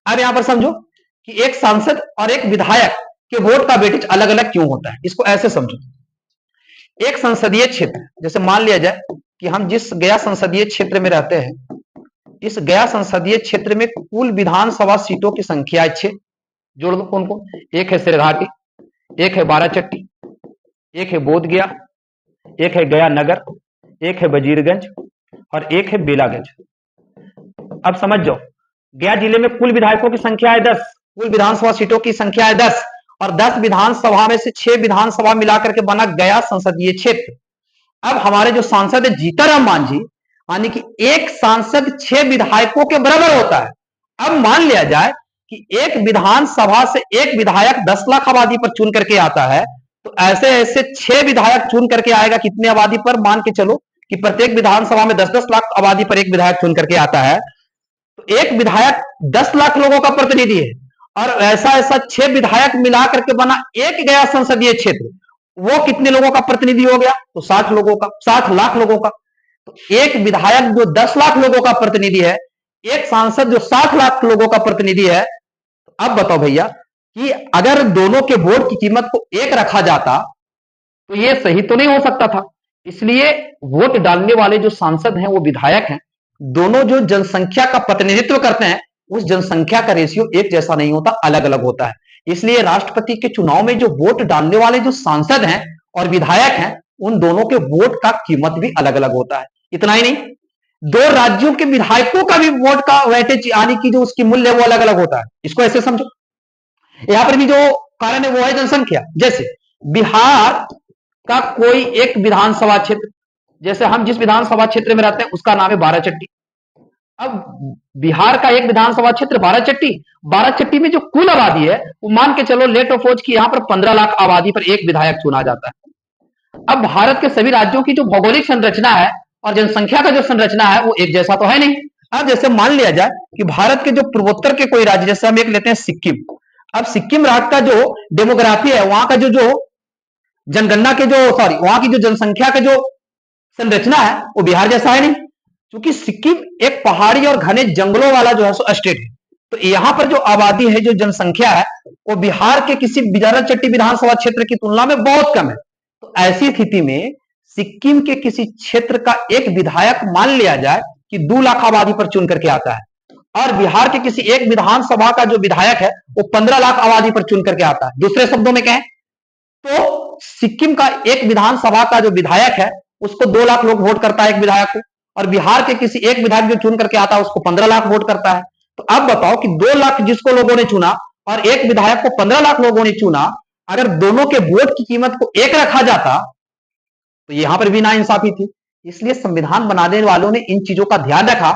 अब यहां पर समझो कि एक सांसद और एक विधायक के वोट का वेटेज अलग अलग क्यों होता है। इसको ऐसे समझो, एक संसदीय क्षेत्र, जैसे मान लिया जाए कि हम जिस गया संसदीय क्षेत्र में रहते हैं, इस गया संसदीय क्षेत्र में कुल विधानसभा सीटों की संख्या है 6। जोड़ दो कौन कौन, एक है सिरघाटी, एक है बाराचट्टी, एक है बोधगया, एक है गया नगर, एक है वजीरगंज और एक है बेलागंज। अब समझ जाओ, गया जिले में कुल विधायकों की संख्या है 10, कुल विधानसभा सीटों की संख्या है 10 और 10 विधानसभा में से 6 विधानसभा मिलाकर के बना गया संसदीय क्षेत्र। अब हमारे जो सांसद है जीताराम मांझी, यानी कि एक सांसद 6 विधायकों के बराबर होता है। अब मान लिया जाए कि एक विधानसभा से एक विधायक 10 लाख आबादी पर चुन करके आता है, तो ऐसे ऐसे 6 विधायक चुन करके आएगा कितनी आबादी पर, मान के चलो कि प्रत्येक विधानसभा में 10-10 लाख आबादी पर एक विधायक चुन करके आता है, तो एक विधायक 10 लाख लोगों का प्रतिनिधि है और ऐसा ऐसा 6 विधायक मिला करके बना एक गया संसदीय क्षेत्र, वो कितने लोगों का प्रतिनिधि हो गया, तो 60 लोगों का, 60 लाख लोगों का। तो एक विधायक जो 10 लाख लोगों का प्रतिनिधि है, एक सांसद जो 60 लाख लोगों का प्रतिनिधि है। तो अब बताओ भैया कि अगर दोनों के वोट की कीमत को एक रखा जाता तो ये सही तो नहीं हो सकता था। इसलिए वोट डालने वाले जो सांसद हैं वो विधायक हैं, दोनों जो जनसंख्या का प्रतिनिधित्व करते हैं उस जनसंख्या का रेशियो एक जैसा नहीं होता, अलग अलग होता है। इसलिए राष्ट्रपति के चुनाव में जो वोट डालने वाले जो सांसद हैं और विधायक हैं, उन दोनों के वोट का कीमत भी अलग अलग होता है। इतना ही नहीं, दो राज्यों के विधायकों का भी वोट का वेटेज यानी कि जो उसकी मूल्य है वो अलग अलग होता है। इसको ऐसे समझो, यहां पर भी जो कारण है वो है जनसंख्या। जैसे बिहार का कोई एक विधानसभा क्षेत्र, जैसे हम जिस विधानसभा क्षेत्र में रहते हैं उसका नाम है बाराचट्टी। अब बिहार का एक विधानसभा क्षेत्र बाराचट्टी, बाराचट्टी में जो कुल आबादी है वो मान के चलो लेट ऑफ की यहां पर 15 लाख आबादी पर एक विधायक चुना जाता है। अब भारत के सभी राज्यों की जो भौगोलिक संरचना है और जनसंख्या का जो संरचना है वो एक जैसा तो है नहीं। अब जैसे मान लिया जाए कि भारत के जो पूर्वोत्तर के कोई राज्य, जैसे हम एक लेते हैं सिक्किम। अब सिक्किम राज्य का जो डेमोग्राफी है, वहां का जो जनगणना के जो वहां की जो जनसंख्या का जो संरचना है वो बिहार जैसा है नहीं, क्योंकि सिक्किम एक पहाड़ी और घने जंगलों वाला जो है सो स्टेट है। तो यहां पर जो आबादी है, जो जनसंख्या है, वो बिहार के किसी बाराचट्टी विधानसभा क्षेत्र की तुलना में बहुत कम है। तो ऐसी स्थिति में सिक्किम के किसी क्षेत्र का एक विधायक मान लिया जाए कि 2 लाख आबादी पर चुन करके आता है और बिहार के किसी एक विधानसभा का जो विधायक है वो 15 लाख आबादी पर चुन करके आता है। दूसरे शब्दों में कहें तो सिक्किम का एक विधानसभा का जो विधायक है उसको 2 लाख लोग वोट करता है एक विधायक को, और बिहार के किसी एक विधायक जो चुन करके आता है उसको 15 लाख वोट करता है। तो अब बताओ कि 2 लाख जिसको लोगों ने चुना और एक विधायक को 15 लाख लोगों ने चुना, अगर दोनों के वोट की कीमत को एक रखा जाता तो यहां पर भी नाइंसाफी थी। इसलिए संविधान बनाने वालों ने इन चीजों का ध्यान रखा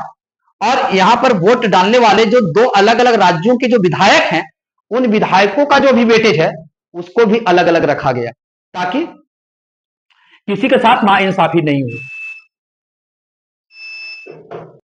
और यहां पर वोट डालने वाले जो 2 अलग अलग राज्यों के जो विधायक हैं, उन विधायकों का जो भी वेटेज है उसको भी अलग अलग रखा गया ताकि किसी के साथ नाइंसाफी नहीं हो।